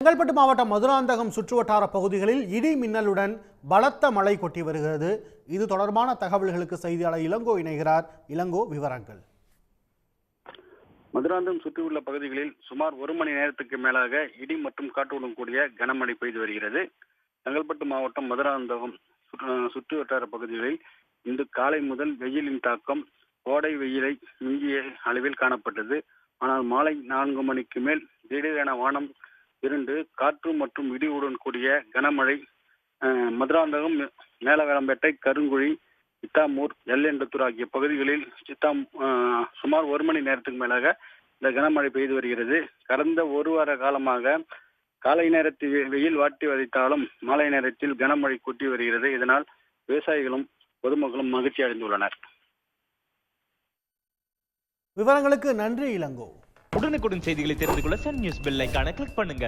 செங்கல்பட்டு மாவட்டம் மதுராந்தகம் சுற்றுவட்டார பகுதிகளில் இடி மின்னலுடன் பலத்த மழை கொட்டி வருகிறது. இது தொடர்பான தகவல்களுக்கு செய்தியாளர் இளங்கோ இணைகிறார். இளங்கோ, விவரங்கள். மதுராந்தகம் சுற்றியுள்ள பகுதிகளில் சுமார் 1 மணி நேரத்துக்கு மேலாக இடி மற்றும் காற்றுடன் கூடிய கனமழை பெய்து வருகிறது. செங்கல்பட்டு மாவட்டம் மதுராந்தகம் சுற்றுவட்டார பகுதிகளில் இன்று காலை முதல் வெயிலின் தாக்கம் கோடை வெயிலை மிஞ்சிய அளவில் காணப்பட்டது. ஆனால் மாலை 4 மணிக்கு மேல் திடீரென வானம் இருண்டு காற்று மற்றும் இடியுடன் கூடிய கனமழை மதுராந்தகம், மேலவேலம்பேட்டை, கருங்குழி, சித்தாமூர், எல்லெண்டத்தூர் ஆகிய பகுதிகளில் சுமார் 1 மணி நேரத்துக்கு மேலாக இந்த கனமழை பெய்து வருகிறது. கடந்த ஒரு வார காலமாக காலை நேரத்தில் வெயில் வாட்டி வதைத்தாலும் மாலை நேரத்தில் கனமழை கொட்டி வருகிறது. இதனால் விவசாயிகளும் பொதுமக்களும் மகிழ்ச்சி அடைந்துள்ளனர். விவரங்களுக்கு நன்றி இளங்கோ. உடனுக்குடன் செய்திகளை தெரிந்து கொள்ள சன் நியூஸ் பெல் ஐகானை கிளிக் பண்ணுங்க.